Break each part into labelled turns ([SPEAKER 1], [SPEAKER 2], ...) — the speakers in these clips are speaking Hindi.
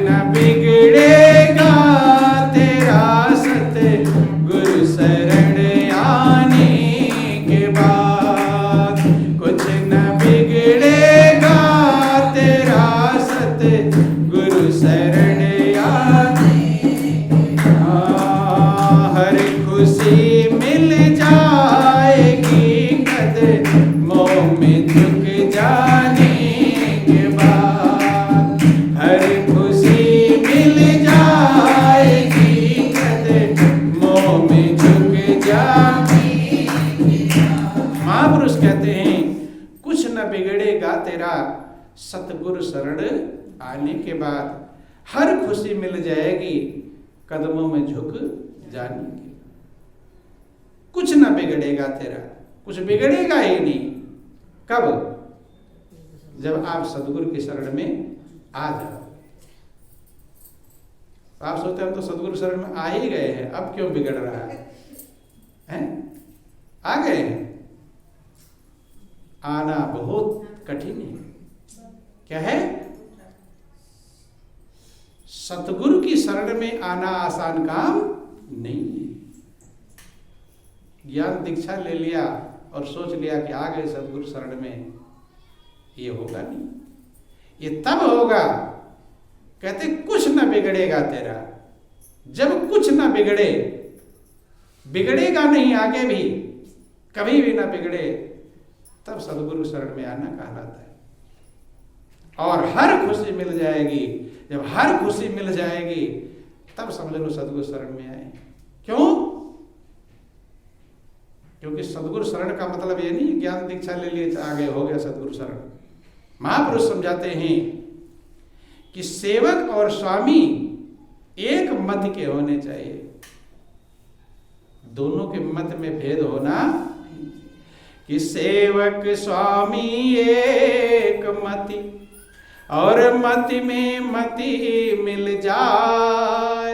[SPEAKER 1] न बिगड़ेगा तेरा सतगुरु शरण आने के बाद, कुछ न बिगड़ेगा तेरा सतगुरु शरण आने के बाद। हर खुशी मिल जाएगी कदमों में झुक जाने के बाद, हर खुशी मिल जाएगी कदमों में झुक जाने के बाद। महापुरुष कहते हैं कुछ न बिगड़ेगा तेरा सतगुरु शरण आने के बाद, हर खुशी मिल जाएगी कदमों में झुक जाने की। कुछ न बिगड़ेगा तेरा, कुछ बिगड़ेगा ही नहीं। कब? जब आप सदगुरु की शरण में आ जाओ। आप सोचते हैं हम तो सदगुरु शरण में आ ही गए हैं, अब क्यों बिगड़ रहा है? आ गए हैं। आना बहुत कठिन है। क्या है? सतगुरु की शरण में आना आसान काम नहीं है। ज्ञान दीक्षा ले लिया और सोच लिया कि आ गए सतगुरु शरण में, ये होगा नहीं। ये तब होगा, कहते कुछ न बिगड़ेगा तेरा। जब कुछ न बिगड़े, बिगड़ेगा नहीं आगे भी, कभी भी ना बिगड़े, तब सतगुरु शरण में आना कहलाता है। और हर खुशी मिल जाएगी। जब हर खुशी मिल जाएगी तब समझ लो सतगुरु शरण में आए। क्यों? क्योंकि सतगुरु शरण का मतलब ये नहीं ज्ञान दीक्षा ले लिए आगे हो गया सतगुरु शरण। महापुरुष समझाते हैं कि सेवक और स्वामी एक मत के होने चाहिए। दोनों के मत में भेद होना कि सेवक स्वामी एक मति और मति में मति मिल जाए,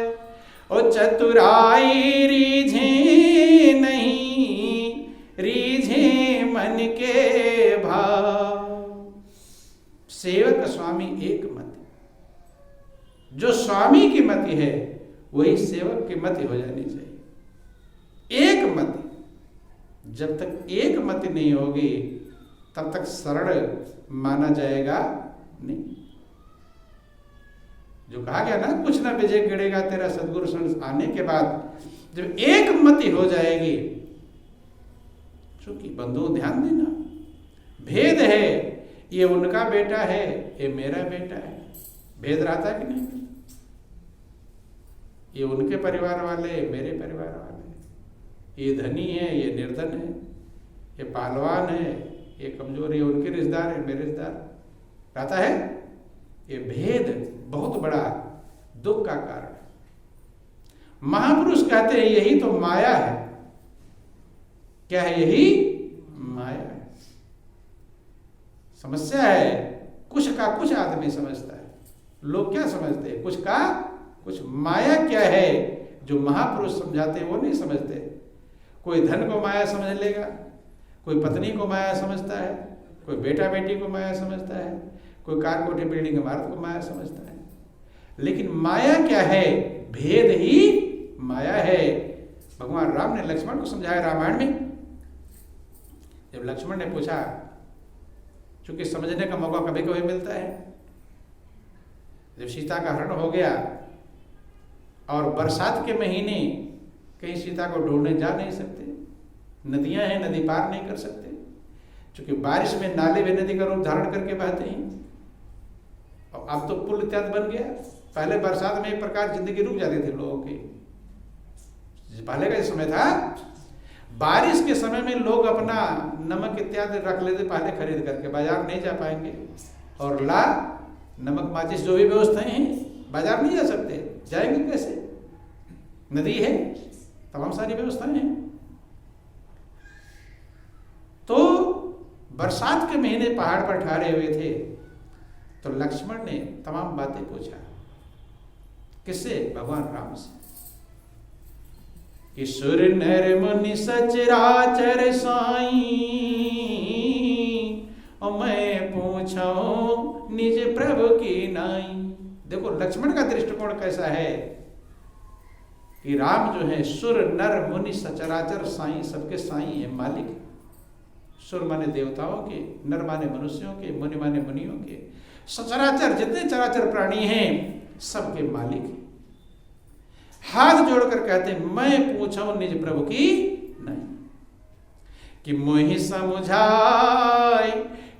[SPEAKER 1] और चतुराई रीझे नहीं, रीझे मन के भाव। सेवक स्वामी एक मति, जो स्वामी की मति है वही सेवक की मति हो जानी चाहिए। एक मति, जब तक एक मति नहीं होगी तब तक शरण माना जाएगा नहीं। जो कहा गया ना कुछ ना बिगड़ेगा तेरा सतगुरु शरण आने के बाद, जब एक मति हो जाएगी। चूंकि बंधुओं ध्यान देना, भेद है, ये उनका बेटा है, ये मेरा बेटा है। भेद रहता है कि नहीं? ये उनके परिवार वाले, मेरे परिवार वाले, ये धनी है, ये निर्धन है, ये पहलवान है, ये कमजोर है, उनके रिश्तेदार है, मेरे रिश्तेदार। रहता है। ये भेद बहुत बड़ा दुख का कारण है। महापुरुष कहते हैं यही तो माया है। क्या है? यही माया है। समस्या है कुछ का कुछ आदमी समझता है। लोग क्या समझते हैं? कुछ का कुछ। माया क्या है जो महापुरुष समझाते हैं वो नहीं समझते। कोई धन को माया समझ लेगा, कोई पत्नी को माया समझता है, कोई बेटा बेटी को माया समझता है, कोई कार कोठी बिल्डिंग इमारत को माया समझता है। लेकिन माया क्या है? भेद ही माया है। भगवान राम ने लक्ष्मण को समझाया रामायण में। जब लक्ष्मण ने पूछा, चूंकि समझने का मौका कभी कभी मिलता है, जब सीता का हरण हो गया और बरसात के महीने कहीं सीता को ढूंढने जा नहीं सकते, नदियां हैं, नदी पार नहीं कर सकते, क्योंकि बारिश में नाले भी नदी का रूप धारण करके बहते हैं। और अब तो पुल इत्यादि बन गया। पहले बरसात में एक प्रकार जिंदगी रुक जाती थी लोगों की। पहले का समय था, बारिश के समय में लोग अपना नमक इत्यादि रख लेते पहले खरीद करके, बाजार नहीं जा पाएंगे। और नमक माचिस जो भी व्यवस्थाएं हैं, बाजार नहीं जा सकते, जाएंगे कैसे? नदी है, तमाम सारी व्यवस्थाएं हैं। तो बरसात के महीने पहाड़ पर ठहरे हुए थे, तो लक्ष्मण ने तमाम बातें पूछा। किससे? भगवान राम से। कि सुर नर मुनि सचराचर साई, और मैं पूछो निज प्रभु की नाई। देखो लक्ष्मण का दृष्टिकोण कैसा है कि राम जो है सुर नर मुनि सचराचर साईं, सबके साईं है, मालिक है। सुर माने देवताओं के, नर माने मनुष्यों के, मुनि माने मुनियों के, सचराचर जितने चराचर प्राणी हैं सबके मालिक है। हाथ जोड़कर कहते मैं पूछूं निज प्रभु की नहीं, कि मोहि समुझाई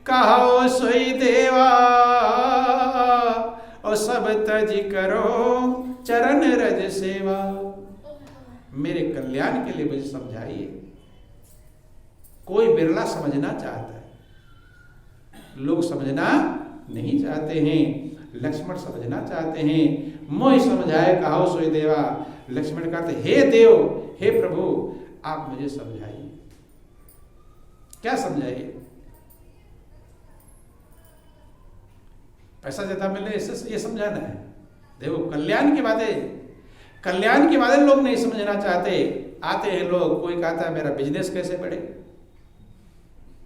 [SPEAKER 1] कहो सोई देवा, और सब तज करो चरण रज सेवा। मेरे कल्याण के लिए मुझे समझाइए। कोई बिरला समझना चाहता है, लोग समझना नहीं चाहते हैं। लक्ष्मण समझना चाहते हैं। मोहि समझाए कहो सोई देवा। लक्ष्मण कहते हे देव, हे प्रभु, आप मुझे समझाइए। क्या समझाइए? पैसा ज्यादा मिले इससे ये समझाना है? देखो कल्याण की बातें लोग नहीं समझना चाहते। आते हैं लोग, कोई कहता है मेरा बिजनेस कैसे बढ़े,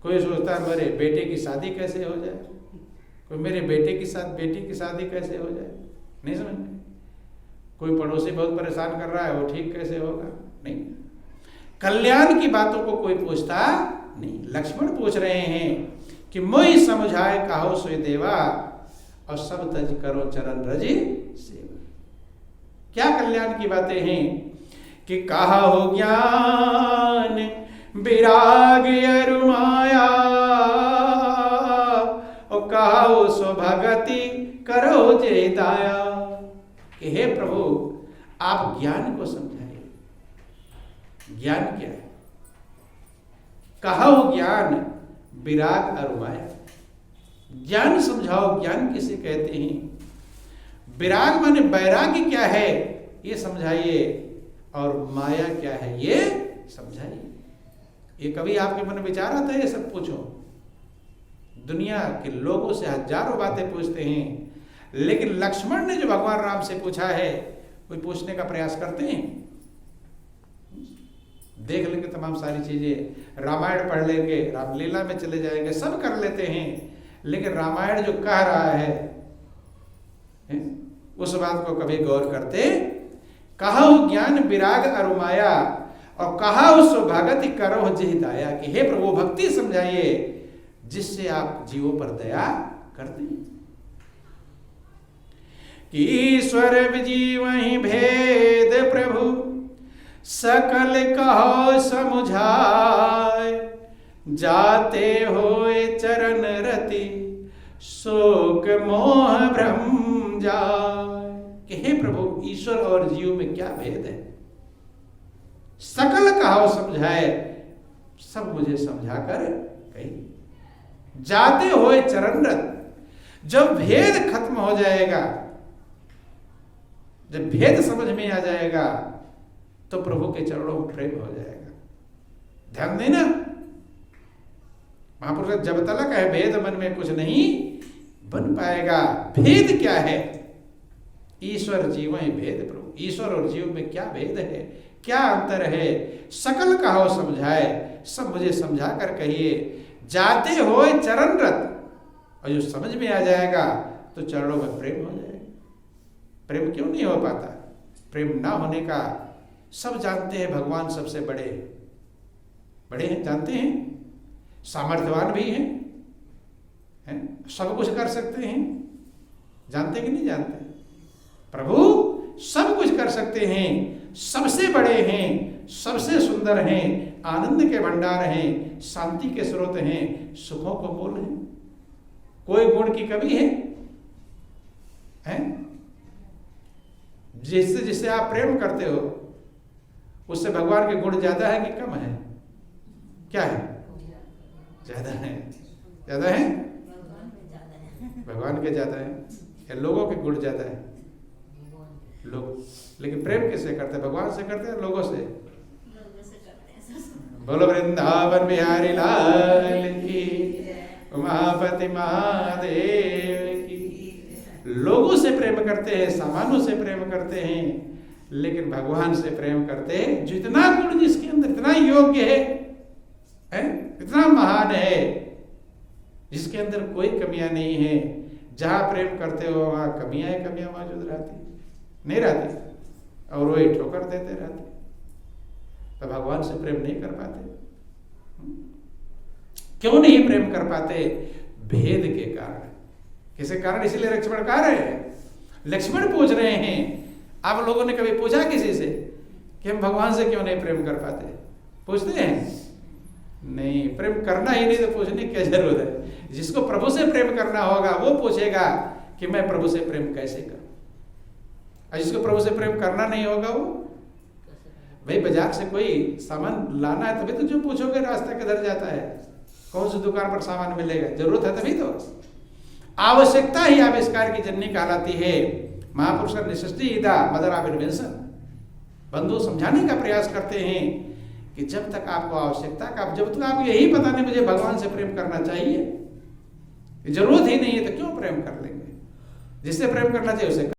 [SPEAKER 1] कोई सोचता है मेरे बेटे की शादी कैसे हो जाए, कोई मेरे बेटे के साथ बेटी की शादी कैसे हो जाए, नहीं समझ में। कोई पड़ोसी बहुत परेशान कर रहा है, वो ठीक कैसे होगा, नहीं। कल्याण की बातों को कोई पूछता नहीं। लक्ष्मण पूछ रहे हैं कि मोहि समझाए कहो सोई देवा, और सब तज करो चरण रज सेवा। क्या कल्याण की बातें हैं? कि कहा हो ज्ञान विराग अरु माया, और कहा हो सो भगति करो जे दाया। कि हे प्रभु आप ज्ञान को समझाइए। ज्ञान क्या है? कहा हो ज्ञान विराग अरु माया। ज्ञान समझाओ। ज्ञान किसे कहते हैं? विराग माने वैराग्य क्या है ये समझाइए, और माया क्या है ये समझाइए। ये कभी आपके मन में विचार आता है? ये सब पूछो। दुनिया के लोगों से हजारों बातें पूछते हैं, लेकिन लक्ष्मण ने जो भगवान राम से पूछा है कोई पूछने का प्रयास करते हैं? देख लेंगे तमाम सारी चीजें, रामायण पढ़ लेंगे, रामलीला में चले जाएंगे, सब कर लेते हैं, लेकिन रामायण जो कह रहा है उस बात को कभी गौर करते? कहा ज्ञान विराग अरु माया, और कहा सो भगति करो जे दाया। कि हे प्रभु भक्ति समझाइए जिससे आप जीवों पर दया कर दें। कि ईश्वर जीवहि भेद प्रभु सकल कहो समझाए, जाते होए चरण रति शोक मोह भ्रम जाए। कि हे प्रभु ईश्वर और जीव में क्या भेद है? सकल कहो समझाए, सब मुझे समझाकर कही। जाते होए चरण रत, जब भेद खत्म हो जाएगा, जब भेद समझ में आ जाएगा तो प्रभु के चरणों में प्रेम हो जाएगा। ध्यान देना, महापुरुष जब तक है भेद मन में कुछ नहीं बन पाएगा। भेद क्या है? ईश्वर जीव ही भेद प्रभु। ईश्वर और जीव में क्या भेद है, क्या अंतर है? सकल कहो समझाए, सब मुझे समझा कर कहिए। जाते होए चरण रत, और जो समझ में आ जाएगा तो चरणों में प्रेम हो जाएगा। प्रेम क्यों नहीं हो पाता? प्रेम ना होने का सब जानते हैं, भगवान सबसे बड़े हैं, जानते हैं, सामर्थ्यवान भी हैं, सब कुछ कर सकते हैं, जानते कि नहीं जानते? प्रभु सब कुछ कर सकते हैं, सबसे बड़े हैं, सबसे सुंदर हैं, आनंद के भंडार हैं, शांति के स्रोत हैं, सुखों को मूल हैं। कोई गुण की कमी है? जिससे आप प्रेम करते हो उससे भगवान के गुण ज्यादा है कि कम है? क्या है? ज्यादा है। ज्यादा है? भगवान के ज्यादा है या लोगों के गुण ज्यादा है? लोग। लेकिन प्रेम किससे करते हैं? भगवान से करते हैं, लोगों से? बोलो वृंदावन बिहारी लाल की, उमापति महादेव की। लोगों से प्रेम करते हैं, सामानों से प्रेम करते हैं, लेकिन भगवान से प्रेम करते हैं जितना गुण जिसके अंदर, इतना योग्य है, इतना महान है, जिसके अंदर कोई कमियां नहीं है, जहाँ प्रेम करते हो वहाँ कमियाँ ही कमियाँ मौजूद रहती, नहीं रहती, और वही ठोकर देते रहते, तो भगवान से प्रेम नहीं कर पाते। क्यों नहीं प्रेम कर पाते? भेद के कारण। किसी कारण? इसीलिए लक्ष्मण कह रहे हैं, लक्ष्मण पूछ रहे हैं। आप लोगों ने कभी पूछा किसी से कि हम भगवान से क्यों नहीं प्रेम कर पाते? पूछते हैं? नहीं, प्रेम करना ही नहीं तो पूछने की क्या जरूरत है? जिसको प्रभु से प्रेम करना होगा वो पूछेगा कि मैं प्रभु से प्रेम कैसे करूं, और जिसको प्रभु से प्रेम करना नहीं होगा वो, भाई बाजार से कोई सामान लाना है तभी तो जो पूछोगे रास्ता किधर जाता है, कौन सी दुकान पर सामान मिलेगा, जरूरत है तभी तो। आवश्यकता ही आविष्कार की जननी कहलाती है। महापुरुष निष्ठा मदर ऑफ इन्वेंशन। बंधु समझाने का प्रयास करते हैं कि जब तक आपको आवश्यकता का, जब तक आपको यही पता नहीं मुझे भगवान से प्रेम करना चाहिए, जरूरत ही नहीं है तो क्यों प्रेम कर लेंगे? जिससे प्रेम करना चाहिए उसे